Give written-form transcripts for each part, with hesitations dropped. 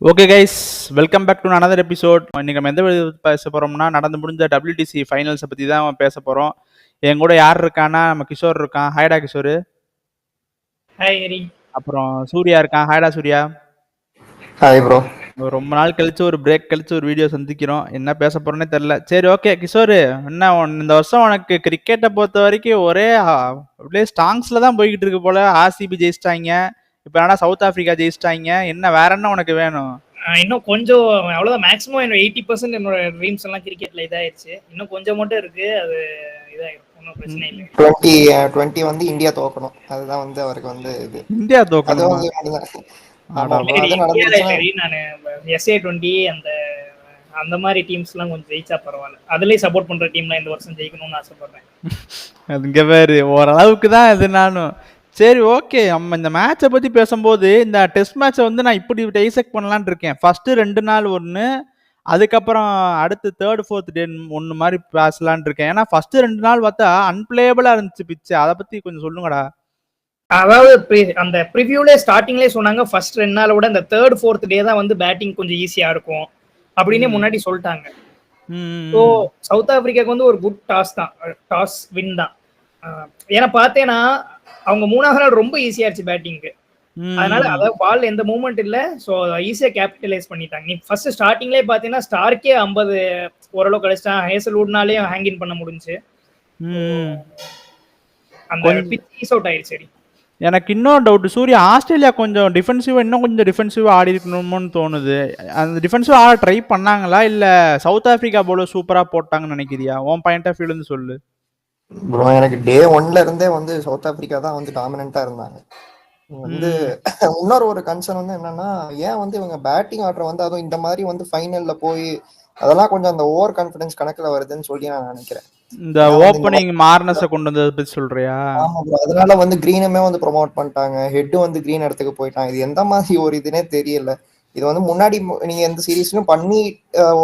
Okay guys, welcome back to another episode. இன்னைக்கு நம்ம எந்த பேச போறோம்னா, நடந்து முடிஞ்ச WTC ஃபைனல்ஸை பற்றி தான் பேச போகிறோம். என் கூட யார் இருக்கான்னா, நம்ம கிஷோர் இருக்கான். ஹாய்டா கிஷோர். ஹாய் ஹரி. அப்புறம் சூர்யா இருக்கான். ஹாய்டா சூர்யா. Hi bro. ரொம்ப நாள் கழிச்சு ஒரு பிரேக் கழிச்சு ஒரு வீடியோ சந்திக்கிறோம். என்ன பேச போறோன்னே தெரில. சரி, ஓகே கிஷோர், என்ன இந்த வருஷம் உனக்கு கிரிக்கெட்டை பொறுத்த வரைக்கும் ஒரே அப்படியே ஸ்டாங்ஸில் தான் போய்கிட்டு இருக்கு போல. RCB ஜெயிச்சிட்டாங்க, இப்போ என்னன்னா சவுத் ஆஃப்ரிக்கா ஜெயிச்சிட்டாங்க. என்ன வேற என்ன உனக்கு வேணும்? இன்னும் கொஞ்சம் அவ்வளோதான். மேக்ஸிமம் என்னோட 80% என்னோட ட்ரீம்ஸ் எல்லாம் கிரிக்கெட்ல இதாயிருச்சு. இன்னும் கொஞ்சம் மட்டும் இருக்கு, அது இதாயிரும். ஒன்றும் பிரச்சனை இல்லை. 20 வந்து இந்தியா தோக்கணும், அதுதான் வந்து அவருக்கு வந்து இது. இந்தியா தோக்கணும். நான் SA20 அந்த மாதிரி டீம்ஸ் எல்லாம் கொஞ்சம் ஜெயிச்சா பரவாயில்ல. அதுலயே சப்போர்ட் பண்ற டீம்லாம் இந்த வருஷம் ஜெயிக்கணும்னு ஆசைப்படுறேன். அதுங்க பேரு ஓரளவுக்கு தான் இது நானும். சரி, ஓகே, நம்ம இந்த மேட்சை பற்றி பேசும்போது இந்த டெஸ்ட் மேட்சை வந்து நான் இப்படி டைசெக்ட் பண்ணலான்னு இருக்கேன். ஃபஸ்ட்டு 2 நாள் ஒன்று, அதுக்கப்புறம் அடுத்து 3rd 4th டே ஒன்று மாதிரி பேசலான் இருக்கேன். ஏன்னா ஃபஸ்ட்டு 2 நாள் பார்த்தா அன்பிளேபிளாக இருந்துச்சு பிச்சு. அதை பற்றி கொஞ்சம் சொல்லுங்கடா. அதாவது அந்த ப்ரிவியூலே ஸ்டார்டிங்லேயே சொன்னாங்க, ஃபர்ஸ்ட் 2 நாளை விட இந்த 3rd 4th டே தான் வந்து பேட்டிங் கொஞ்சம் ஈஸியாக இருக்கும் அப்படின்னு முன்னாடி சொல்லிட்டாங்க. ஸோ சவுத் ஆப்பிரிக்காவுக்கு வந்து ஒரு குட் டாஸ் வின் தான். ஏன்னா பார்த்தேன்னா அவங்க 3வது நாள் ரொம்ப ஈஸியா இருந்துச்சு பேட்டிங்க்கு. அதனால அதாவது பால் எந்த மூவ்மெண்ட் இல்ல, ஸோ ஈஸியா கேபிட்டலைஸ் பண்ணிட்டாங்க. நீ ஃபர்ஸ்ட் ஸ்டார்டிங்லேயே பார்த்தீங்கன்னா ஸ்டார்க்கே 50 ஓரளவு கிடைச்சிட்டான். ஹேசல்வுட்னாலேயே ஹேங்கின் பண்ண முடிஞ்சு அந்த பிச் ஈஸ் அவுட் ஆயிடுச்சு. சரி, எனக்கு இன்னொரு டவுட், சூர்யா, ஆஸ்திரேலியா கொஞ்சம் டிஃபென்சிவாக இன்னும் கொஞ்சம் டிஃபென்சிவாக ஆடி இருக்கணுமோன்னு தோணுது. அந்த டிஃபென்சிவாக ஆட ட்ரை பண்ணாங்களா இல்லை சவுத் ஆஃப்ரிக்கா போல சூப்பராக போட்டாங்கன்னு நினைக்கிறியா? உன் பாயிண்ட் ஆஃப் வியூலேருந்து சொல்லு ப்ரோ. எனக்கு டே 1ல இருந்தே வந்து சவுத் ஆப்பிரிக்கா தான் வந்து டாமினண்டா இருந்தாங்க. வந்து இன்னொரு ஒரு கன்சர்ன் வந்து என்னன்னா, ஏன் வந்து இவங்க பேட்டிங் ஆடுற வந்து அதுவும் இந்த மாதிரி வந்து ஃபைனல்ல போய் அதெல்லாம் கொஞ்சம் அந்த ஓவர் கான்ஃபிடன்ஸ் கணக்குல வருதுன்னு சொல்லி நான் நினைக்கிறேன். இந்த ஓப்பனிங் மார்னஸை கொண்டு வந்ததை பத்தி சொல்றியா? ஆமா ப்ரோ. அதனால வந்து கிரீனுமே வந்து ப்ரொமோட் பண்ணிட்டாங்க. ஹெட் வந்து கிரீன் இடத்துக்கு போயிட்டான். இது எந்த மாதிரி ஒரு இதுனே தெரியல. இது வந்து முன்னாடி நீங்க எந்த சீரீஸ்லயும் பண்ணி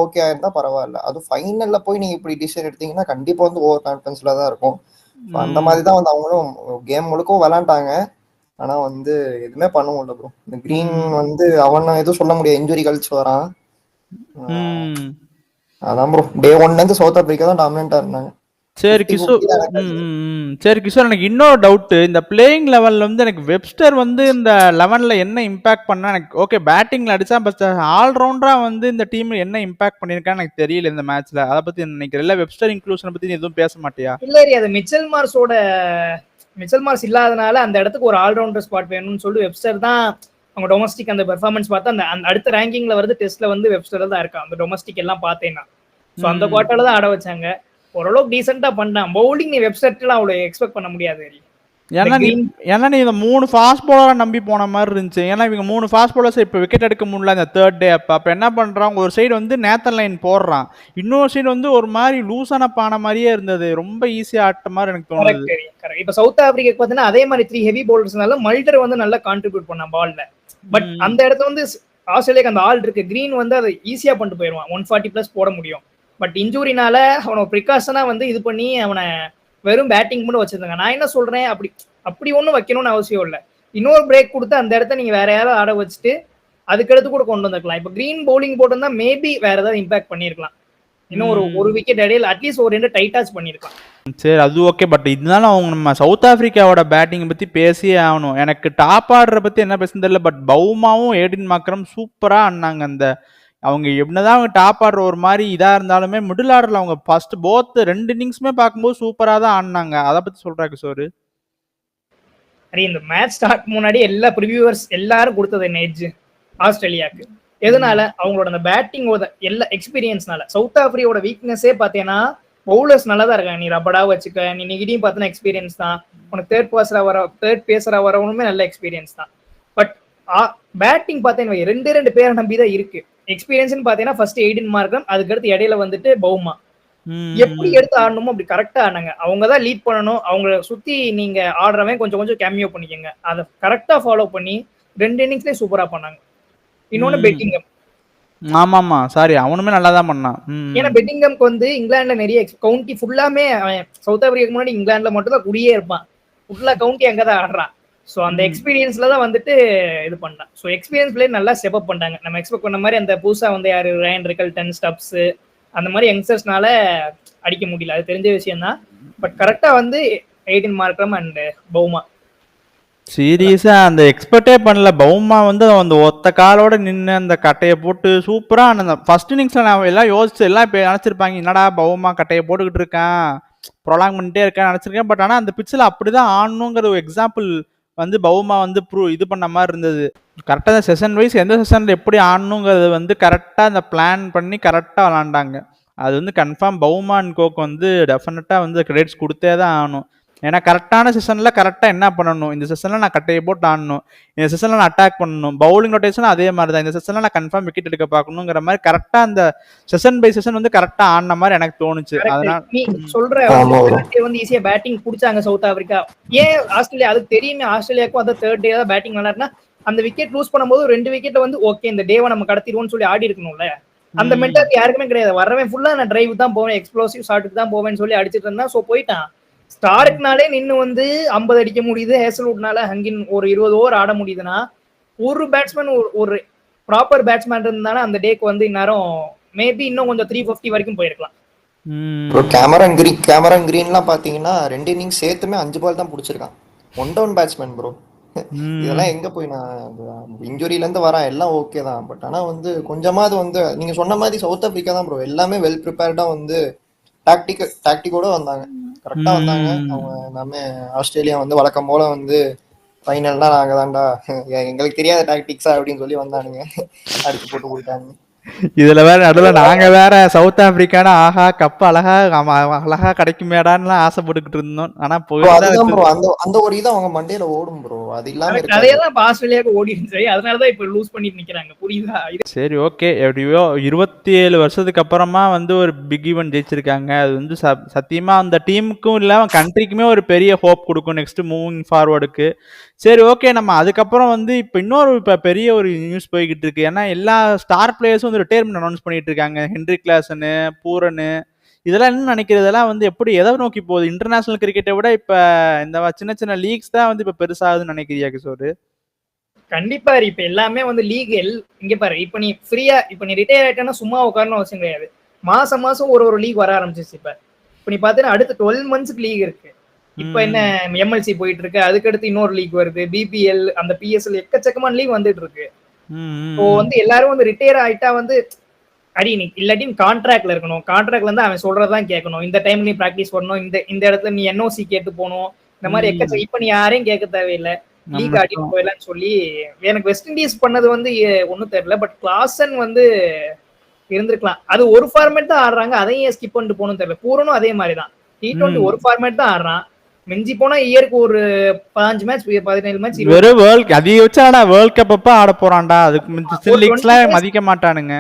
ஓகே ஆயிருந்தா பரவாயில்ல. அது ஃபைனல்ல போய் நீங்க இப்படி டிசிஷன் எடுத்தீங்கன்னா கண்டிப்பா வந்து ஓவர் கான்ஃபிடன்ஸ்ல தான் இருக்கும். அந்த மாதிரி தான் வந்து அவங்களும் கேம் முழுக்க விளையாண்டாங்க. ஆனா வந்து எதுவுமே பண்ண முடியல ப்ரோ. இந்த கிரீன் வந்து அவன எதுவும் சொல்ல முடியாது, இன்ஜுரி கழிச்சு வரான். அதான் ப்ரோ, டே 1ல இருந்து சவுத் ஆப்பிரிக்கா தான் டாமினண்டா இருந்தாங்க. சரி கிஷோர், எனக்கு இன்னொரு டவுட்டு. இந்த பிளேயிங் லெவலில் வந்து எனக்கு வெப்ஸ்டர் வந்து இந்த 11ல் என்ன இம்பாக்ட் பண்ணா எனக்கு ஓகே, பேட்டிங்கில் அடித்தா பட் ஆல்ரவுண்டராக வந்து இந்த டீம் என்ன இம்பாக்ட் பண்ணியிருக்கான்னு எனக்கு தெரியல இந்த மேட்ச்சில். அதை பற்றி நினைக்கிறேன். இல்லை வெப்ஸ்டர் இன்க்ளூஷனை பற்றி நீ எதுவும் பேச மாட்டியா? இல்லை, அது மிச்சல் மார்ஸ் இல்லாதனால அந்த இடத்துக்கு ஒரு ஆல்ரவுண்டர் ஸ்பாட் வேணும்னு சொல்லி வெப்ஸ்டர் தான் அவங்க டொமஸ்டிக் அந்த பெர்ஃபார்மன்ஸ் பார்த்தா அந்த அடுத்த ரேங்கிங்ல வருது டெஸ்ட்ல வந்து வெப்ஸ்டர் தான் இருக்கா. அந்த டொமஸ்டிக் எல்லாம் பார்த்தேன்னா ஸோ அந்த குவார்ட்டர்ல தான் ஆட வச்சாங்க. ஓரளவுக்கு டீசெண்டா பண்ணான். பவுலிங் நீ வெப்சைட்லாம் அவ்வளோ எக்ஸ்பெக்ட் பண்ண முடியாது. ஏன்னா நீ இந்த 3 ஃபாஸ்ட் பவுலரை நம்பி போன மாதிரி இருந்துச்சு. ஏன்னா இவங்க 3 ஃபாஸ்ட் பவுலர்ஸ் இப்போ விக்கெட் எடுக்க முடியல இந்த 3rd டே. அப்போ என்ன பண்ணுறான், ஒரு சைடு வந்து நேத்தன் லைன் போடுறான், இன்னொரு சைடு வந்து ஒரு மாதிரி லூசான பான மாதிரியே இருந்தது. ரொம்ப ஈஸியாக ஆட்ட மாதிரி எனக்கு தோணுது. இப்போ சவுத் ஆப்பிரிக்கா பார்த்தீங்கன்னா அதே மாதிரி 3 ஹெவி பவுலர்ஸ்னால மல்டர் வந்து நல்லா கான்ட்ரிபியூட் பண்ணான் பால்ல. பட் அந்த இடத்துல வந்து ஆஸ்திரேலியாக்கு அந்த ஆள் இருக்கு, கிரீன் வந்து அதை ஈஸியாக பண்ணிட்டு போயிடுவான். 140+ போட முடியும். பட் இன்ஜூரினால அவனை ப்ரிகாஷனா வந்து இது பண்ணி அவனை வெறும் பேட்டிங் மட்டும் வச்சிருந்தாங்க. நான் என்ன சொல்றேன், அப்படி ஒன்றும் வைக்கணும்னு அவசியம் இல்லை. இன்னொரு பிரேக் கொடுத்து அந்த இடத்த நீங்க வேற யாராவது ஆட வச்சுட்டு அதுக்கடுத்து கூட கொண்டு வந்துருக்கலாம். இப்போ கிரீன் பவுலிங் போட்டிருந்தா மேபி வேற ஏதாவது இம்பாக்ட் பண்ணிருக்கலாம். இன்னும் ஒரு விக்கெட் இடையில அட்லீஸ்ட் ஒரு 2 டைட்டாச் பண்ணிருக்கலாம். சரி, அது ஓகே. பட் இதனால அவங்க நம்ம சவுத் ஆப்பிரிக்காவோட பேட்டிங் பத்தி பேசியே ஆகணும். எனக்கு டாப் ஆர்டரை பத்தி என்ன பேசுன்னு தெரியல, பட் பவுமாவும் ஏடின் மார்க்ரம் சூப்பரா ஆடினாங்க. அந்த அவங்க எப்படிதான் அவங்க டாப் ஆடுற ஒரு மாதிரி இதாக இருந்தாலுமே மிடில் ஆர்டரில் அவங்க ஃபர்ஸ்ட் போத் 2 இன்னிங்ஸுமே பார்க்கும்போது சூப்பராக தான் ஆடினாங்க. அதை பற்றி சொல்கிறா கிஷோர். இந்த மேட்ச் ஸ்டார்ட் முன்னாடி எல்லா ப்ரிவியூவர்ஸ் எல்லாரும் கொடுத்தது என்ன எட்ஜ் ஆஸ்திரேலியாவுக்கு. எதனால? அவங்களோட அந்த பேட்டிங்கோட எல்லா எக்ஸ்பீரியன்ஸ்னால. சவுத் ஆப்பிரிக்காவோட வீக்னஸே பார்த்தீங்கன்னா பவுலர்ஸ் நல்லா தான் இருக்காங்க. நீ ரபடா வச்சுக்க, நீ நெகிடியும் பார்த்தீங்கன்னா எக்ஸ்பீரியன்ஸ் தான். உனக்கு தேர்ட் பேசரா வரவனுமே நல்ல எக்ஸ்பீரியன்ஸ் தான். பட் பேட்டிங் பார்த்தீங்கன்னா 2 பேரை நம்பி தான் இருக்கு. எக்ஸ்பீரியன்ஸ் பாத்தீங்கன்னா ஃபர்ஸ்ட் ஏடின் மார்க்ரம், அதுக்கடுத்து இடையில வந்துட்டு பவுமா. எப்படி எடுத்து ஆடணுமோ அப்படி கரெக்டா ஆனாங்க. அவங்க தான் லீட் பண்ணணும். அவங்கள சுத்தி நீங்க ஆடுறவன் கொஞ்சம் கேமியோ பண்ணிக்கங்க. அதை கரெக்டா ஃபாலோ பண்ணி 2 இன்னிங்ஸ்லயே சூப்பரா பண்ணாங்க. இன்னொன்னு பெட்டிங்கம். ஆமாமா, சாரி, அவனுமே நல்லா தான் பண்ணான். ஏன்னா பெட்டிங்கம்க்கு வந்து இங்கிலாந்துல நிறைய கவுண்டி ஃபுல்லாமே சவுத் ஆப்பிரிக்காக்கு முன்னாடி இங்கிலாந்துல மட்டும் தான் குடியே இருப்பான். ஃபுல்லா கவுண்டி அங்கதான் ஆடுறான். ஸோ அந்த எக்ஸ்பீரியன்ஸ்ல தான் வந்துட்டு இது பண்ணான். ஸோ எக்ஸ்பீரியன்ஸ் பிளேயர் நல்லா ஸ்டெப் அப் பண்ணிட்டாங்க. நம்ம எக்ஸ்பெக்ட் பண்ண மாதிரி அந்த புதுசா வந்து யாரு ரயன் ரிக்கல்டன், ஸ்டப்ஸ் அந்த மாதிரி யங்ஸ்டர்ஸ்னால அடிக்க முடியல. அது தெரிஞ்ச விஷயம் தான். பட் கரெக்டா வந்து 18 மார்க்ரம் அண்ட் பவுமா சீரியஸா அந்த எக்ஸ்பெக்டே பண்ணல. பவுமா வந்து அந்த ஒத்த காலோட நின்று அந்த கட்டையை போட்டு சூப்பரா அந்த ஃபர்ஸ்ட் இன்னிங்ஸ்ல நான் எல்லாம் யோசிச்சு எல்லாம் இப்போ நினைச்சிருப்பாங்க, என்னடா பவுமா கட்டையை போட்டுக்கிட்டு இருக்கான், ப்ரொலாங் பண்ணிட்டே இருக்கான்னு நினைச்சிருக்கேன். பட் ஆனால் அந்த பிச்சில் அப்படிதான் ஆடணுங்கிற ஒரு எக்ஸாம்பிள் வந்து பவுமா வந்து இது பண்ண மாதிரி இருந்தது. கரெக்டாக செஷன் வைஸ் எந்த செஷனில் எப்படி ஆடணுங்கிறது வந்து கரெக்டாக அந்த பிளான் பண்ணி கரெக்டாக விளாண்டாங்க. அது வந்து கன்ஃபார்ம் பவுமா அண்ட் கோக்கு வந்து டெஃபினட்டாக வந்து கிரெடிட்ஸ் கொடுத்தே தான் ஆகணும். ஏன்னா கரெக்டான செஷனில் கரெக்டாக என்ன பண்ணணும், இந்த செஷனில் நான் கட்டையை போட்டு ஆடணும், இந்த செஷனில் நான் அட்டாக் பண்ணணும், பவுலிங் ரொட்டேஷன் அதே மாதிரி தான், இந்த செஷனில் நான் கன்ஃபார்ம் விக்கெட் எடுக்க பார்க்கணுங்கிற மாதிரி கரெக்டாக அந்த செஷன் பை செஷன் வந்து கரெக்டாக ஆடின மாதிரி எனக்கு தோணுச்சு. அதனால நீ சொல்ற வந்து ஈஸியா பேட்டிங் புடிச்சாங்க சவுத் ஆப்பிரிக்கா. ஏன் ஆஸ்திரேலியா அதுக்கு தெரியுமே, ஆஸ்திரேலியாவுக்கும் அந்த தேர்ட் டே தான் பேட்டிங் விளாட்னா அந்த விக்கெட் லூஸ் பண்ணும்போது 2 விக்கெட் வந்து ஓகே இந்த டேவை நம்ம கடத்திடுவோம்னு சொல்லி ஆடி இருக்கணும்ல. அந்த மென்டாலிட்டி யாருக்குமே கிடையாது. வரவன் ஃபுல்லா நான் டிரைவ் தான் போவேன், எக்ஸ்ப்ளோசிவ் ஷாட்டுக்கு தான் போவேன்னு சொல்லி அடிச்சிட்டு இருந்தா. ஸோ போயிட்டான். ஸ்டார்க்னாலே நின்று வந்து 50 அடிக்க முடியுது, ஹேசல்வுட்னால ஹங்கின் ஒரு 20 ஓவர் ஆட முடியுதுன்னா ஒரு பேட்ஸ்மேன் ஒரு ப்ராப்பர் பேட்ஸ்மேன் இருந்தானா அந்த டேக்கு வந்து இந்நேரம் மேபி இன்னும் கொஞ்சம் 350 வரைக்கும் போயிருக்கலாம். கேமரன் கிரீன்லாம் பாத்தீங்கன்னா 2 இன்னிங்ஸ் சேர்த்துமே 5 பால் தான் பிடிச்சிருக்கான். 1 டவுன் பேட்ஸ்மேன் ப்ரோ. இதெல்லாம் எங்க போய் நான் இன்ஜுரியில இருந்து வரேன், எல்லாம் ஓகே தான். பட் ஆனா வந்து கொஞ்சமாவது வந்து நீங்க சொன்ன மாதிரி சவுத் ஆப்பிரிக்கா தான் ப்ரோ எல்லாமே வெல் ப்ரிப்பேர்டா வந்து டாக்டிக்கோட வந்தாங்க, கரெக்டா வந்தாங்க. அவங்க நம்ம ஆஸ்திரேலியா வந்து வழக்கம் போல வந்து ஃபைனல்னா நாங்க தான்டா, எங்களுக்கு தெரியாத டாக்டிக்ஸா அப்படின்னு சொல்லி வந்தானுங்க, அடிச்சு போட்டு போயிட்டாங்க. இதுல வேற நடுவில் நாங்க வேற சவுத் ஆப்பிரிக்கான ஆஹா கப்பு அழகா கிடைக்குமேடான்னு ஆசைப்பட்டுக்கிட்டு இருந்தோம். ஆனா அதுதான் ப்ரோ அந்த ஒரு இது அவங்க மண்டையில ஓடும் ப்ரோ. அது இல்லாம அதேதான் ஆஸ்திரேலியாவுக்கு ஓடிடுச்சு. அதனாலதான் இப்ப லூஸ் பண்ணிட்டு நிக்கிறாங்க, புரியுதா? சரி ஓகே, எப்படியோ 27 வருஷத்துக்கு அப்புறமா வந்து ஒரு பிக் ஈவென்ட் ஜெயிச்சிருக்காங்க. அது வந்து சத்தியமா அந்த டீமுக்கும் இல்ல கண்ட்ரிக்குமே ஒரு பெரிய ஹோப் கொடுக்கும் நெக்ஸ்ட் மூவிங் ஃபார்வர்டுக்கு. சரி ஓகே, நம்ம அதுக்கப்புறம் வந்து இப்போ இன்னொரு பெரிய ஒரு நியூஸ் போய்கிட்டு இருக்கு. ஏன்னா எல்லா ஸ்டார் பிளேயர்ஸும் வந்து ரிட்டையர்மெண்ட் அனௌன்ஸ் பண்ணிட்டு இருக்காங்க. ஹென்ரி கிளாசனு, பூரனு, இதெல்லாம் என்ன நினைக்கிறதெல்லாம் வந்து எப்படி எதை நோக்கி போகுது? இன்டர்நேஷனல் கிரிக்கெட்டை விட இப்ப இந்த சின்ன சின்ன லீக்ஸ் தான் வந்து இப்ப பெருசாகுதுன்னு நினைக்கிறியா கிஷோர்? கண்டிப்பா. இப்ப எல்லாமே வந்து லீக் இங்க பாரு, இப்ப நீ ஃப்ரீயா இப்ப நீ ரிட்டையர் ஆயிட்டா சும்மா உட்காரணும் அவசியம் கிடையாது. மாசம் ஒரு லீக் வர ஆரம்பிச்சிச்சு. இப்ப நீ பாத்தீங்கன்னா அடுத்த 12 மந்த்ஸ்க்கு லீக் இருக்கு. இப்ப என்ன எம்எல்சி போயிட்டு இருக்கு, அதுக்கடுத்து இன்னொரு லீக் வருது, பிபிஎல், அந்த பிஎஸ்எல், எக்கச்சக்கமான லீக் வந்துட்டு இருக்கு. இப்போ வந்து எல்லாரும் வந்து ரிட்டையர் ஆயிட்டா வந்து அடி நீ இல்லாட்டி கான்ட்ராக்ட்ல இருக்கணும், கான்ட்ராக்ட்ல இருந்து அவன் சொல்றதான் கேட்கணும், இந்த டைம்ல நீ பிராக்டிஸ் பண்ணணும், இந்த இடத்துல நீ என்ஓசி கேட்டு போகணும், இந்த மாதிரி எக்கச்சக்க. இப்ப நீ யாரையும் கேட்க தேவையில்லை, லீக் ஆடிட்டு போயிடலான்னு சொல்லி. எனக்கு வெஸ்ட் இண்டீஸ் பண்ணது வந்து ஒன்னும் தெரியல. பட் கிளாசன் வந்து இருந்திருக்கலாம். அது ஒரு ஃபார்மேட் தான் ஆடுறாங்க, அதையும் ஸ்கிப் பண்ணிட்டு போகணும்னு தெரியல. பூரனும் அதே மாதிரிதான், T20 ஒரு ஃபார்மேட் தான் ஆடுறான். மிஞ்சி போனா இயருக்கு ஒரு 15 மேட்ச் 17 மேட்ச் வெறும் வேர்ல்ட் அதை வச்சாடா வேர்ல்ட் கப் அப்ப ஆட போறான்டா. அதுக்கு லீக்ஸ்லாம் மதிக்க மாட்டானுங்க.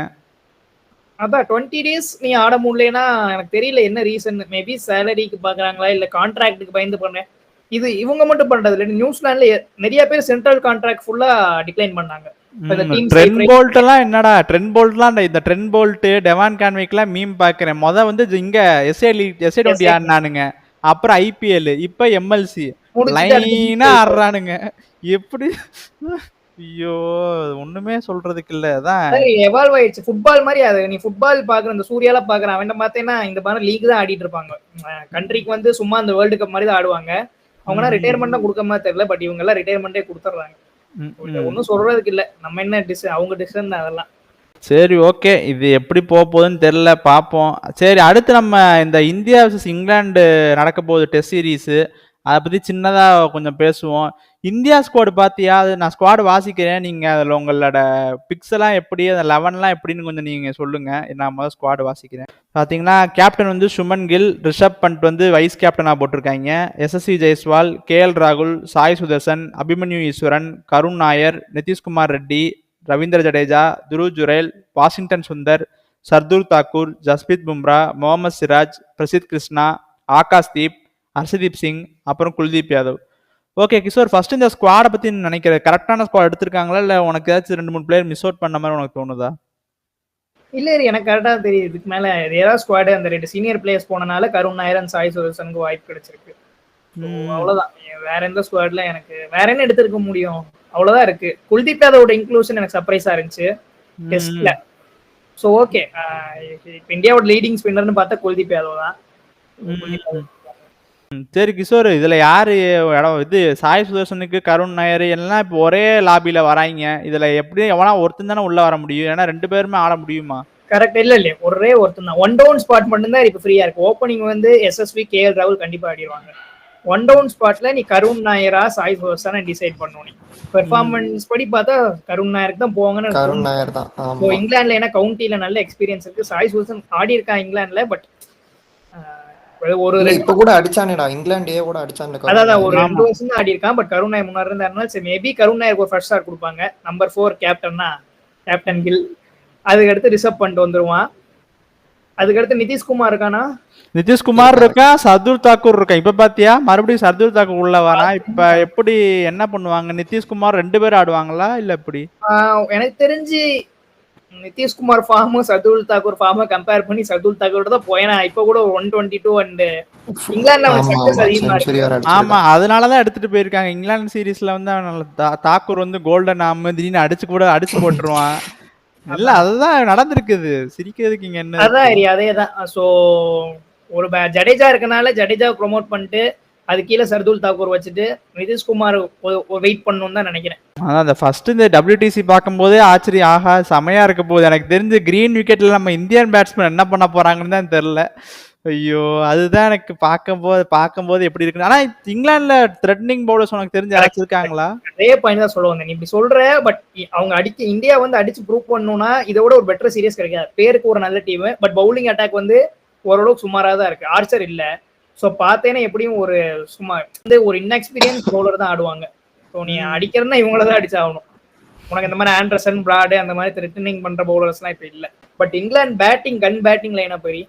அதான் 20 days நீ ஆட முடியலன்னா எனக்கு தெரியல என்ன ரீசன். மேபி சேலரிக்கு பாக்குறாங்களா இல்ல கான்ட்ராக்டுக்கு பயந்து பண்ணேன். இது இவங்க மட்டும் பண்றது இல்லை, நியூசிலாந்துல நிறைய பேர் சென்ட்ரல் கான்ட்ராக்ட் ஃபுல்லா டிக்ளைன் பண்ணாங்க. ட்ரெண்ட் போல்ட் எல்லாம் என்னடா, ட்ரெண்ட் போல்ட்லாம் இந்த ட்ரெண்ட் போல்ட், டெவான் கான்விக்லாம் மீம் பாக்குறேன். வந்து இங்க எஸ்ஏ 20 ஆடினானுங்க, அப்புறம் ஐபிஎல், இப்ப எம்எல்சி லைனா ஆடுறானுங்க. எப்படி ஐயோ ஒண்ணுமே சொல்றதுக்கு இல்ல. அதான் எவால்வ் ஆயிடுச்சு ஃபுட்பால் மாதிரி. அது நீ ஃபுட்பால் பாக்குற இந்த சூர்யால பாக்குறேன், அவன் பார்த்தேன்னா இந்த மாதிரி லீக் தான் ஆடிட்டு இருப்பாங்க. கண்ட்ரிக்கு வந்து சும்மா அந்த வேர்ல்டு கப் மாதிரி தான் ஆடுவாங்க. அவங்கன்னா ரிட்டையர்மெண்ட் கொடுக்க மாதிரி தெரியல. பட் இவங்க எல்லாம் ரிட்டையர்மெண்டே கொடுத்துட்றாங்க. ஒன்னும் சொல்றதுக்கு இல்ல, நம்ம என்ன அவங்க டிசிஷன் தான் அதெல்லாம். சரி ஓகே, இது எப்படி போகுதுன்னு தெரியல, பார்ப்போம். சரி அடுத்து நம்ம இந்த இந்தியா vs இங்கிலாந்து நடக்க போகுது டெஸ்ட் சீரீஸு, அதை பற்றி சின்னதாக கொஞ்சம் பேசுவோம். இந்தியா ஸ்குவாடு பார்த்தியா? அது நான் ஸ்குவாடு வாசிக்கிறேன், நீங்கள் அதில் உங்களோட பிக்ஸ் எல்லாம் எப்படி, அந்த 11லாம் எப்படின்னு கொஞ்சம் நீங்கள் சொல்லுங்கள். நான் முதல் ஸ்குவாடு வாசிக்கிறேன். பார்த்தீங்கன்னா கேப்டன் வந்து சுமன் கில், ரிஷப் பண்ட் வந்து வைஸ் கேப்டனாக போட்டிருக்காங்க. எஸ்எஸ்சி ஜெய்ஸ்வால், கேஎல் ராகுல், சாய் சுதர்சன், அபிமன்யு ஈஸ்வரன், கருண் நாயர், நிதிஷ்குமார் ரெட்டி, ரவீந்திர ஜடேஜா, துருவ் ஜுரேல், வாஷிங்டன் சுந்தர், சர்தூர் தாக்கூர், ஜஸ்பிரித் பும்ரா, முகமது சிராஜ், பிரசித் கிருஷ்ணா, ஆகாஷ் தீப், ஹர்ஷதீப் சிங், அப்புறம் குல்தீப் யாதவ். ஓகே கிஷோர், ஃபர்ஸ்ட் இந்த ஸ்குவாடை பற்றி நினைக்கிற கரெக்டான ஸ்குவாட் எடுத்திருக்காங்களா, இல்லை உனக்கு ஏதாச்சும் 2-3 பிளேயர் மிஸ் அவுட் பண்ண மாதிரி உனக்கு தோணுதா? இல்ல எனக்கு கரெக்டாக தெரியுது. இதுக்கு மேலே ஏதாவது ஸ்குவாடு அந்த 2 சீனியர் பிளேயர்ஸ் போனனால கருண் நாயர், சாய் சுதர்சனுக்கு வாய்ப்பு கிடைச்சிருக்கு. அவ்வளவுதான். வேற எந்த ஸ்குவாட்ல எனக்கு வேற என்ன எடுத்திருக்க முடியும், அவ்வளவுதான் இருக்கு. குல்தீப் யாதவோட இன்க்ளூஷன் எனக்கு சர்ப்ரைஸா இருந்துச்சு டெஸ்ட்ல. சோ ஓகே, இப்ப இந்தியாவோட லீடிங் ஸ்பின்னர்னு பார்த்தா குல்தீப் யாதவ் தான். சரி கிஷோர், இதுல யாரு இடம் இது சாய் சுதர்சனுக்கு கருண் நாயர் எல்லாம் இப்போ ஒரே லாபில வராங்க. இதுல எப்படி எவனா ஒருத்தன் தானே உள்ள வர முடியும்? ஏன்னா 2 பேருமே ஆட முடியுமா? கரெக்ட். இல்ல ஒரே ஒருத்தன் தான். ஒன் டவுன் ஸ்பாட் மட்டும் தான் இப்ப ஃப்ரீயா இருக்கு. ஓப்பனிங் வந்து எஸ்எஸ்வி கேஎல் ராகுல் கண்டிப்பா ஆடிடுவாங்க. ஒன் டவுன் ஸ்பாட்ல நீ கருண் நாயரா சாய் சுதர்சனா டிசைட் பண்ணணும். நீ பெர்ஃபார்மன்ஸ் படி பார்த்தா கருண் நாயருக்கு தான் போவாங்கன்னு. கருண் நாயர் தான். ஸோ இங்கிலாந்துல ஏன்னா கவுண்டில நல்ல எக்ஸ்பீரியன்ஸ் இருக்கு. சாய் சுதர்சன் ஆடி இருக்கான் இங்கிலாந்துல. பட் ஒரு இப்ப கூட அடிச்சானேடா, இங்கிலாந்து ஏ கூட அடிச்சானே. அதான் ஒரு 2 வருஷம் தான் ஆடி இருக்கான். பட் கருண் நாயர் முன்னாடி இருந்தாருன்னா சரி, மேபி கருண் நாயருக்கு ஒரு ஃபர்ஸ்ட் ஸ்டார் கொடுப்பாங்க. நம்பர் 4 கேப்டன்னா கேப்டன் கில். அதுக்கடுத்து ரிசர்வ் பண்ணிட்டு வந்துருவான். அதுக்கடுத்து நிதிஷ்குமார் இருக்கானா? நிதிஷ்குமார் இருக்கா, சர்துல் தாக்கூர் இருக்கா. இப்ப பாத்தியா மறுபடியும் சர்துல் தாக்கூர் உள்ள வரா. இப்ப எப்படி என்ன பண்ணுவாங்க? நிதிஷ்குமார் 2 பேரும் ஆடுவாங்களா இல்ல எப்படி? எனக்கு தெரிஞ்சு நிதிஷ்குமார் ஃபார்மும் சர்துல் தாக்கூர் ஃபார்மும் கம்பேர் பண்ணி சர்துல் தாக்கூர் தான் போயனா. இப்ப கூட 122 அண்ட் இங்கிலாந்துல சக்சஸ் அதிகமா இருக்கு. ஆமா, அதனாலதான் எடுத்துட்டு போயிருக்காங்க. இங்கிலாந்து சீரீஸ்ல வந்து தாக்கூர் வந்து கோல்டன் ஆம் திடீர்னு அடிச்சு போட்டுருவான். இல்ல அதுதான் நடந்திருக்குது. சிரிக்கிறதுக்கு இங்க என்ன? அதான் அதேதான். சோ ஒரு ஜடேஜா இருக்கனால ஜடேஜாவை ப்ரொமோட் பண்ணிட்டு அது கீழே சர்துல் தாக்கூர் வச்சுட்டு நிதிஷ்குமார் வெயிட் பண்ணணும்னு தான் நினைக்கிறேன். அதான் அந்த ஃபர்ஸ்ட் இந்த WTC பார்க்கும்போதே ஆச்சரியம், ஆஹா செமையா இருக்க போகுது. எனக்கு தெரிஞ்சு கிரீன் விக்கெட்ல நம்ம இந்தியன் பேட்ஸ்மேன் என்ன பண்ண போறாங்கன்னு தான் தெரியல. ஐயோ, அதுதான் எனக்கு பார்க்கும்போது எப்படி இருக்கு. ஆனா இங்கிலாந்துல த்ரெட்னிங் பவுலர்ஸ் உனக்கு தெரிஞ்சு யாராச்சும் இருக்காங்களா? அதே பாயிண்ட் தான் சொல்லுவாங்க. நீ இப்படி சொல்ற, பட் அவங்க இந்தியா வந்து அடிச்சு ப்ரூவ் பண்ணணும்னா இதோட ஒரு பெட்டர் சீரியஸ் கிடைக்காது. பேருக்கு ஒரு நல்ல டீம், பட் பவுலிங் அட்டாக் வந்து ஓரளவுக்கு சுமாரா தான் இருக்கு. ஆர்ச்சர் இல்ல. ஸோ பார்த்தேன்னா எப்படியும் ஒரு சும்மா வந்து ஒரு இன்எக்ஸ்பீரியன்ஸ் பவுலர் தான் ஆடுவாங்க. ஸோ நீ அடிக்கிறதுனா இவங்களதான் அடிச்சாகணும். உனக்கு இந்த மாதிரி ஆண்டர்சன், பிராடு அந்த மாதிரி த்ரெட்டனிங் பண்ற பவுலர்ஸ்லாம் இப்ப இல்ல. But England batting gun batting லைனா போய்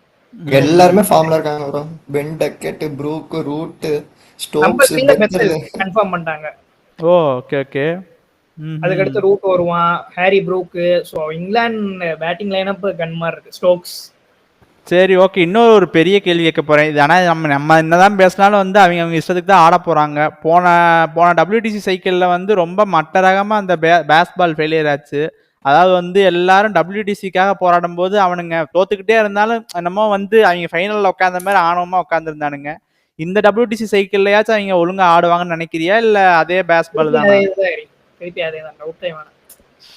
எல்லாருமே ஃபார்ம்ல இருக்காங்க bro. Ben Duckett, Brook, Root, Stokes confirm பண்ணிட்டாங்க. Oh okay okay. அதுக்கு அடுத்து ரூட் வருவான், Harry Brook. So England batting lineup gun மாதிரி இருக்கு. ஸ்டோக்ஸ். சரி ஓகே, இன்னொரு ஒரு பெரிய கேள்வி கேட்க போறேன். இது ஆனால் நம்ம என்னதான் பேசினாலும் வந்து அவங்க இஷ்டத்துக்கு தான் ஆட போறாங்க. போன WTC சைக்கிளில் வந்து ரொம்ப மட்ட ரகமாக அந்த பேஸ்பால் ஃபெயிலியர் ஆச்சு. அதாவது வந்து எல்லாரும் WTCக்காக போராடும் போது அவனுங்க தோத்துக்கிட்டே இருந்தாலும் என்னமோ வந்து அவங்க ஃபைனலில் உட்காந்த மாதிரி ஆணவமாக உட்காந்துருந்தானுங்க. இந்த WTC சைக்கிள்லயாச்சும் அவங்க ஒழுங்கா ஆடுவாங்கன்னு நினைக்கிறியா இல்ல அதே பேஸ்பால் தான்?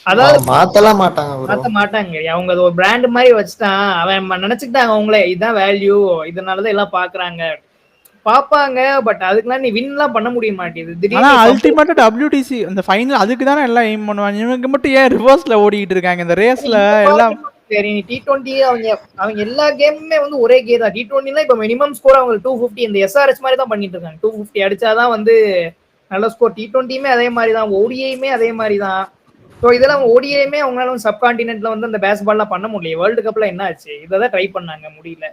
அதாவது மாத்தலாம் மாட்டாங்க. அவங்க ஒரு பிராண்ட் மாதிரி வச்சுட்டான். அவன் நினைச்சுக்கிட்டாங்க அவங்களே இதுதான் வேல்யூ, இதனாலதான் எல்லாம் பாக்குறாங்க பாப்பாங்க. பட் அதுக்கெல்லாம் நீ வின் எல்லாம் பண்ண முடிய மாட்டேங்குது. ஆனா அல்டிமேட்டா WTC அந்த ஃபைனல் அதுக்கு தானே எல்லாம் எய்ம் பண்ணுவாங்க. இவங்க மட்டும் ஏன் ரிவர்ஸ்ல ஓடிக்கிட்டு இருக்காங்க இந்த ரேஸ்ல எல்லாம்? சரி, நீ T20 அவங்க எல்லா கேமுமே வந்து ஒரே கே தான். T20ல இப்ப மினிமம் ஸ்கோர் அவங்க 250 இந்த SRH மாதிரி தான் பண்ணிட்டு இருக்காங்க. 250 அடிச்சாதான் வந்து நல்ல ஸ்கோர். T20யுமே அதே மாதிரி தான், ODIயுமே அதே மாதிரி தான். ஸோ இதெல்லாம் ஓடியுமே அவங்களால சப்கான்டினென்ட்ல வந்து அந்த பேஸ்பால்லாம் பண்ண முடியல. வேர்ல்டு கப்ல என்ன ஆச்சு? இதான் ட்ரை பண்ணாங்க, முடியல.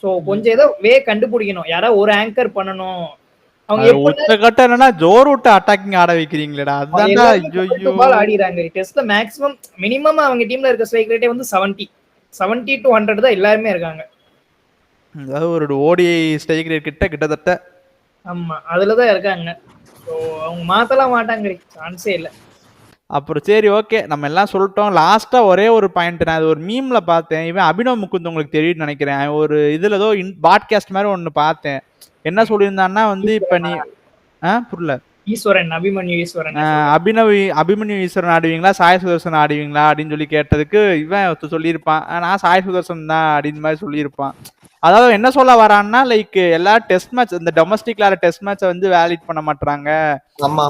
ஸோ கொஞ்சம் ஏதோ கண்டுபிடிக்கணும். யாராவது ஒரு ஆங்கர் பண்ணணும். அவங்க என்னன்னா ஜோர் விட்டு அட்டாக்கிங் ஆட வைக்கிறீங்களா? அதுதான்டா. ஐயோ, பால் ஆடிறாங்க. டெஸ்ட்ல மேக்ஸிமம் மினிமம் அவங்க டீம்ல இருக்க ஸ்ட்ரைக் ரேட்டே வந்து 70 to 100 தான் எல்லாருமே இருக்காங்க. அதாவது ஒரு ODI ஸ்ட்ரைக் ரேட் கிட்டத்தட்ட. ஆமா, அதுலதான் இருக்காங்க. ஸோ அவங்க மாத்தலாம் மாட்டாங்க, சான்ஸே இல்லை. அப்புறம் சரி ஓகே, நம்ம எல்லாம் சொல்லிட்டோம். லாஸ்டா ஒரே ஒரு பாயிண்ட், நான் அது ஒரு மீம்ல பார்த்தேன். இவன் அபினவ் முகுந்த் உங்களுக்கு தெரியும்னு நினைக்கிறேன். ஒரு இதுல ஏதோ பாட்காஸ்ட் மாதிரி ஒன்னு பார்த்தேன். என்ன சொல்லியிருந்தான்னா வந்து இப்ப நீ புரியல, ஈஸ்வரன், அபிமன்யு ஈஸ்வரன், அபிமன்யு ஈஸ்வரன் ஆடுவீங்களா சாய் சுதர்சன் ஆடுவீங்களா அப்படின்னு சொல்லி கேட்டதுக்கு இவன் சொல்லியிருப்பான், நான் சாய் சுதர்சன் தான் அப்படின்னு மாதிரி சொல்லியிருப்பான். அதாவது என்ன சொல்ல வரான்னா, லைக் எல்லா டெஸ்ட் மேட்ச், இந்த டொமஸ்டிக்ல டெஸ்ட் மேட்சை வந்து வேலிட் பண்ண மாட்டாங்க,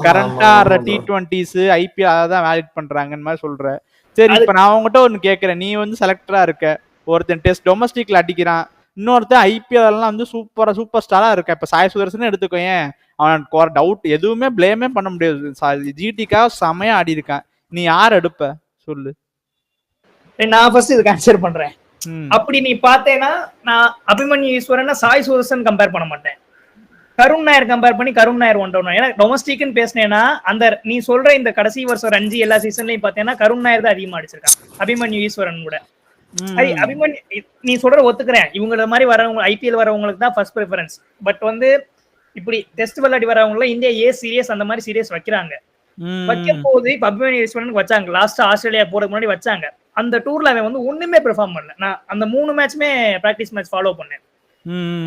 கரண்டா T20s IPL அதான் வேலிட் பண்றாங்கன்னு மாதிரி சொல்ற. சரி, இப்ப நான் உங்ககிட்ட ஒன்னு கேக்குறேன். நீ வந்து செலக்டரா இருக்க, ஒருத்தன் டெஸ்ட் டொமஸ்டிக்ல அடிக்கிறான், இன்னொருத்தன் IPL எல்லாம் வந்து சூப்பர் ஸ்டாரா இருக்க. இப்ப சாய் சுதர்சன் எடுத்துக்கோயேன், அவன் டவுட் எதுவுமே பிளேமே பண்ண முடியாது. GTக்காக செமையா ஆடி இருக்கான். நீ யார் எடுப்ப சொல்லு? நான் ஃபர்ஸ்ட் இதுக்கு ஆன்சர் பண்றேன். அப்படி நீ பார்த்தேன்னா, நான் அபிமன்யு ஈஸ்வரன் சாய் சுதர்சன் கம்பேர் பண்ண மாட்டேன். கருண் நாயர் கம்பேர் பண்ணி கருண் நாயர் 1-1. ஏன்னா டொமஸ்டிக்னு பேசினேன்னா அந்த நீ சொல்ற இந்த கடைசி வருஷம் ரஞ்சி எல்லா சீசன்லயும் பார்த்தேன்னா கருண் நாயர் தான் அதிகமா அடிச்சிருக்கான் அபிமன்யு ஈஸ்வரன் கூட. அபிமன்யு நீ சொல்ற ஒத்துக்கிறேன், இவங்கள மாதிரி வரவங்க IPL வரவங்களுக்கு தான் ஃபர்ஸ்ட் ப்ரிஃபரன்ஸ். பட் வந்து இப்படி டெஸ்ட் விளையாடி வரவங்கள இந்தியா ஏ சீரியஸ் அந்த மாதிரி சீரியஸ் வைக்கிறாங்க. வைக்கும் போது இப்ப அபிமன்யு ஈஸ்வரனுக்கு வச்சாங்க, லாஸ்டா ஆஸ்திரேலியா போறதுக்கு முன்னாடி வச்சாங்க. அந்த டூர்ல அவன் வந்து ஒண்ணுமே பெர்ஃபார்ம் பண்ணல. நான் அந்த 3 மேட்ச்மே பிராக்டிஸ் மேட்ச் ஃபாலோ பண்ணேன்.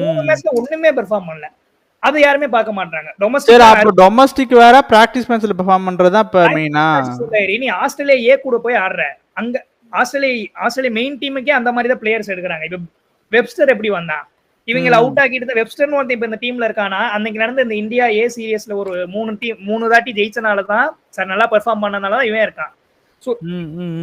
3 மேட்ச்ல ஒண்ணுமே பெர்ஃபார்ம் பண்ணல. அது யாருமே பார்க்க மாட்டாங்க. டொமஸ்டிக் வேற பிராக்டிஸ் மேட்ச்ல பெர்ஃபார்ம் பண்றதா இப்ப மெயினா. நீ ஆஸ்திரேலியா ஏ கூட போய் ஆடுற, அங்க ஆஸ்திரேலியா மெயின் டீமுக்கே அந்த மாதிரி தான் பிளேயர்ஸ் எடுக்கிறாங்க. இப்ப வெப்ஸ்டர் எப்படி வந்தான், இவங்களை அவுட் ஆக்கிட்டு வெப்ஸ்டர்னு ஒருத்தன் இப்ப இந்த டீம்ல இருக்கானா, அன்னைக்கு நடந்த இந்த இந்தியா ஏ சீரியஸ்ல ஒரு 3 தாட்டி ஜெயிச்சனாலதான் சார் நல்லா பெர்ஃபார்ம் பண்ணனாலதான் இவன் இருக்கான்.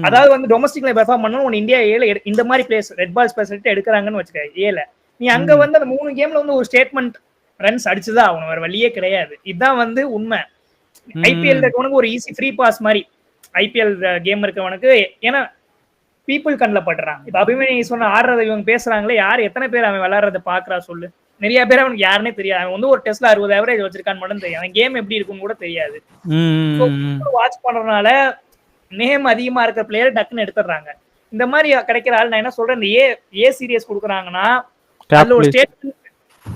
அதாவது வந்து டொமஸ்டிக்ல பெர்ஃபார்ம் பண்ணணும் இந்தியா ஏல இந்த மாதிரி பிளேயர்ஸ் ரெட் பால் ஸ்பெஷலிட்டி எடுக்கிறாங்கன்னு வச்சுக்க ஏல, நீ அங்க வந்து அந்த 3 கேம்ல வந்து ஒரு ஸ்டேட்மெண்ட் ரன்ஸ் அடிச்சுதான் ஆகணும், வேற வழியே கிடையாது. இதுதான் வந்து உண்மை. ஐபிஎல் இருக்கவனுக்கு ஒரு ஈஸி ஃப்ரீ பாஸ் மாதிரி ஐபிஎல் கேம் இருக்கவனுக்கு, ஏன்னா பீப்புள் கண்ணில் படுறான். இப்ப அபிமன்யு ஈஸ்வரன் ஆடுறத இவங்க பேசுறாங்களே, யார் எத்தனை பேர் அவன் விளையாடுறத பாக்குறா சொல்லு? நிறைய பேர் அவனுக்கு யாருன்னே தெரியாது. அவன் வந்து ஒரு டெஸ்ட்ல 60 ஆவரேஜ் வச்சிருக்கான்னு மட்டும் தெரியும், அவன் கேம் எப்படி இருக்குன்னு கூட தெரியாது. வாட்ச் பண்றதுனால நேம் அதிகமா இருக்கிற பிளேயர் டக்குன்னு எடுத்துடுறாங்க. இந்த மாதிரி கிடைக்கிற ஆள் நான் என்ன சொல்றேன், இந்த ஏ சீரியஸ் கொடுக்குறாங்கன்னா அதுல ஒரு ஸ்டேட்மெண்ட்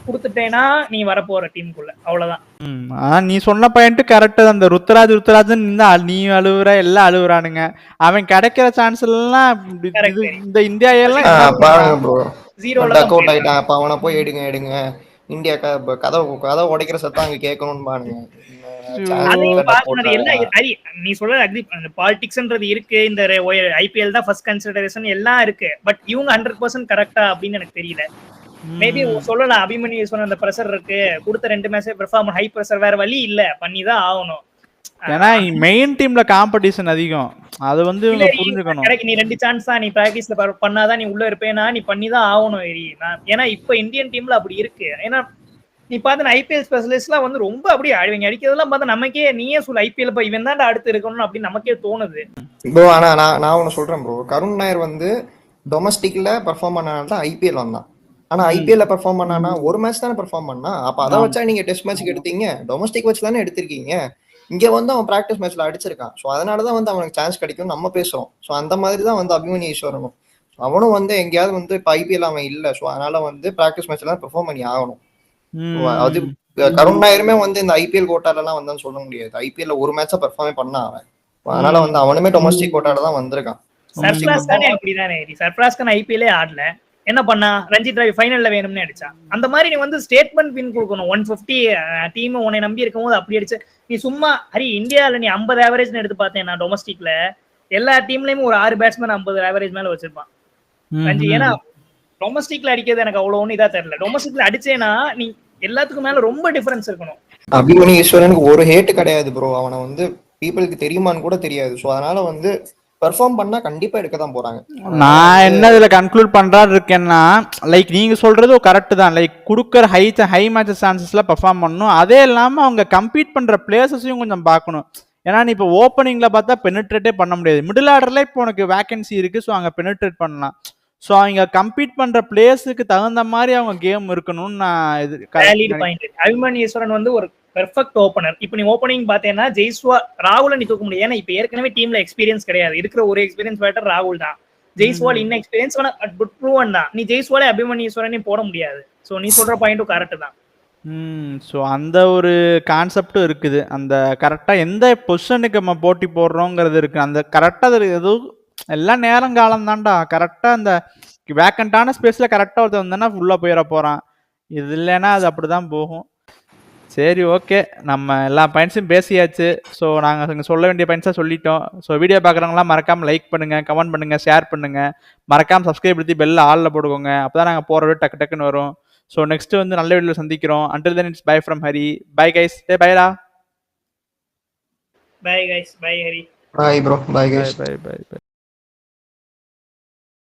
கொடுத்துட்டேன்னா நீ வரப்போற டீமுக்குள்ள, அவ்வளவுதான். நீ சொன்ன பாயிண்ட் கரெக்ட். அந்த ருத்ராஜன் நீ அழுவுற எல்லாம் அழுவுறானுங்க. அவன் கிடைக்கிற சான்ஸ் எல்லாம் இந்த இந்தியா எல்லாம் அவனை போய் எடுங்க இந்தியா கதை உடைக்கிற சத்தம் அங்க கேட்கணும்னு பாருங்க. நீ சொல்ற பாலிடிக்ஸ்ன்றது இருக்கு, இந்த ஐபிஎல் தான் ஃபர்ஸ்ட் கன்சிடரேஷன் எல்லாம் இருக்கு. பட் இவங்க 100% கரெக்டா அப்படின்னு எனக்கு தெரியல. மேபி சொல்லலாம் அபிமன்யு ஈஸ்வரன் அந்த பிரஷர் இருக்கு, கொடுத்த 2 மேட்ச் பெர்ஃபார்ம் ஹை பிரஷர், வேற வழி இல்ல, பண்ணிதான் ஆகணும். ஏன்னா மெயின் டீம்ல காம்படிஷன் அதிகம், அது வந்து புரிஞ்சுக்கணும். நீ 2 சான்ஸ் தான், நீ பிராக்டிஸ்ல பண்ணாதான் நீ உள்ள இருப்பேனா, நீ பண்ணிதான் ஆகணும். ஏன்னா இப்ப இந்தியன் டீம்ல அப்படி இருக்கு. ஏன்னா நீ பாத்தன ஐபிஎல் ஸ்பெஷலிஸ்ட்லாம் வந்து ரொம்ப அப்படியே அவங்க அடிக்கிறதெல்லாம் பார்த்தா நமக்கே நீயே சொல்ல ஐபிஎல் இப்ப இவன் தான் அடுத்து இருக்கணும் அப்படின்னு நமக்கே தோணுது ப்ரோ. ஆனா நான் ஒன்னு சொல்றேன் ப்ரோ, கருண் நாயர் வந்து டொமஸ்டிக்ல பெர்ஃபார்ம் பண்ணனால தான் ஐபிஎல் வந்தான். ஆனா ஐபிஎல்ல பெர்ஃபார்ம் பண்ணானா ஒரு மேட்ச் தானே பெர்ஃபார்ம் பண்ணா, அப்ப அதை வச்சா நீங்க டெஸ்ட் மேட்ச்க்கு எடுத்தீங்க, டொமஸ்டிக் வச்சு தானே எடுத்திருக்கீங்க. இங்க வந்து அவன் பிராக்டிஸ் மேட்ச்ல அடிச்சிருக்கான். ஸோ அதனாலதான் வந்து அவனுக்கு சான்ஸ் கிடைக்கும் நம்ம பேசுறோம். ஸோ அந்த மாதிரி தான் வந்து அபிமன்யு ஈஸ்வரனும் அவனும் வந்து எங்கேயாவது வந்து இப்போ ஐபிஎல் அவன் இல்லை, ஸோ அதனால வந்து பிராக்டிஸ் மேட்ச்ல தான் பெர்ஃபார்ம் பண்ணி ஆகணும். அது கருண் நாயருமே வந்து இந்த ஐபிஎல் கோட்டால எல்லாம் வந்தான்னு சொல்ல முடியாது. ஐபிஎல்ல ஒரு மேட்சா பெர்ஃபார்மே பண்ணா அவன், அதனால வந்து அவனுமே டொமஸ்டிக் கோட்டால தான் வந்திருக்கான். சர்ஃப்ராஸ்கான ஐபிஎல்லே ஆடல, என்ன பண்ணா ரஞ்சி டிராவி ஃபைனல்ல வேணும்னு அடிச்சா. அந்த மாதிரி நீ வந்து ஸ்டேட்மெண்ட் வின் கொடுக்கணும். 150 டீம் உன்னை நம்பி இருக்கும் போது அப்படி அடிச்சு நீ சும்மா இந்தியாவில நீ 50 ஆவரேஜ் எடுத்து பார்த்தேன். நான் டொமஸ்டிக்ல எல்லா டீம்லயுமே ஒரு 6 பேட்ஸ்மேன் 50 ஆவரேஜ் மேல வச்சிருப்பான் ரஞ்சி. ஏன்னா டொமஸ்டிக்ல அடிக்கிறது எனக்கு அவ்வளவு ஒண்ணு இதா தெரியல. டொமஸ்டிக்ல அடிச்சேன்னா நீ எல்லாத்துக்கும் மேல ரொம்ப டிஃபரன்ஸ் இருக்கணும். அபிமன்யு ஈஸ்வரனுக்கு ஒரு ஹேட் கிடையாது ப்ரோ, அவனை வந்து பீப்புளுக்கு தெரியுமான்னு கூட தெரியாது. ஸோ அதனால வந்து பெர்ஃபார்ம் பண்ணா கண்டிப்பா எடுக்க தான் போறாங்க. நான் என்ன இதுல கன்க்ளூட் பண்றாரு இருக்கேன்னா, லைக் நீங்க சொல்றது கரெக்ட் தான். லைக் கொடுக்குற ஹை மேட்ச் சான்சஸ்ல பெர்ஃபார்ம் பண்ணணும். அதே இல்லாம அவங்க கம்பீட் பண்ற பிளேயர்ஸையும் கொஞ்சம் பார்க்கணும். ஏன்னா நீ இப்போ ஓப்பனிங்ல பார்த்தா பெனிட்ரேட்டே பண்ண முடியாது. மிடில் ஆர்டர்ல இப்போ உனக்கு வேகன்சி இருக்கு, ஸோ அங்கே பெனிட்ரேட் பண்ணலாம். ஸோ அவங்க கம்பீட் பண்ற பிளேயர்ஸுக்கு தகுந்த மாதிரி அவங்க கேம் இருக்கணும்னு நான் இது அபிமன்யு ஈஸ்வரன் வந்து ஒரு பெர்ஃபெக்ட் ஓப்பனர். இப்போ நீ ஓப்பனிங் பார்த்தேன்னா ஜெய்ஸ்வால் ராகுல நீ தூக்க முடியும். ஏன்னா இப்போ ஏற்கனவே டீம்ல எக்ஸ்பீரியன்ஸ் கிடையாது. இருக்கிற ஒரு எக்ஸ்பீரியன்ஸ் பேட்டர் ராகுல் தான். ஜெய்ஸ்வால் இன்னும் எக்ஸ்பீரியன்ஸ் ப்ரூவன் தான். நீ ஜெய்ஸ்வாலே அபிமன்யு ஈஸ்வரனையும் போட முடியாது. ஸோ நீ சொல்ற பாயிண்ட்டும் கரெக்ட் தான். ஸோ அந்த ஒரு கான்செப்டும் இருக்குது. அந்த கரெக்டாக எந்த பொசிஷனுக்கு நம்ம போட்டி போடுறோங்கிறது இருக்கு. அந்த கரெக்டாக அது எதுவும் எல்லாம் நேரங்காலம் தான்டா. கரெக்டாக அந்த வேக்கண்டான ஸ்பேஸில் கரெக்டாக ஒருத்தர் வந்தோன்னா ஃபுல்லாக போயிட போகிறான். இது இல்லைன்னா அது அப்படி தான் போகும். சரி, ஓகே, நம்ம எல்லா பாயிண்ட்ஸும் பேசியாச்சு. ஸோ நாங்கள் இங்கே சொல்ல வேண்டிய பாயிண்ட்ஸாக சொல்லிட்டோம். ஸோ வீடியோ பார்க்குறவங்களாம் மறக்காமல் லைக் பண்ணுங்கள், கமெண்ட் பண்ணுங்கள், ஷேர் பண்ணுங்கள், மறக்காமல் சப்ஸ்கிரைப் படுத்தி பெல்ல ஆளில் போட்டுக்கோங்க. அப்போ தான் நாங்கள் போகிற வீடு டக்கு டக்குன்னு வரும். ஸோ நெக்ஸ்ட் வந்து நல்ல வீடியோவில் சந்திக்கிறோம். Until then it's bye from Hari. Bye guys. பைடா. Bye guys. Bye Hari. Bye bro. Bye guys. By.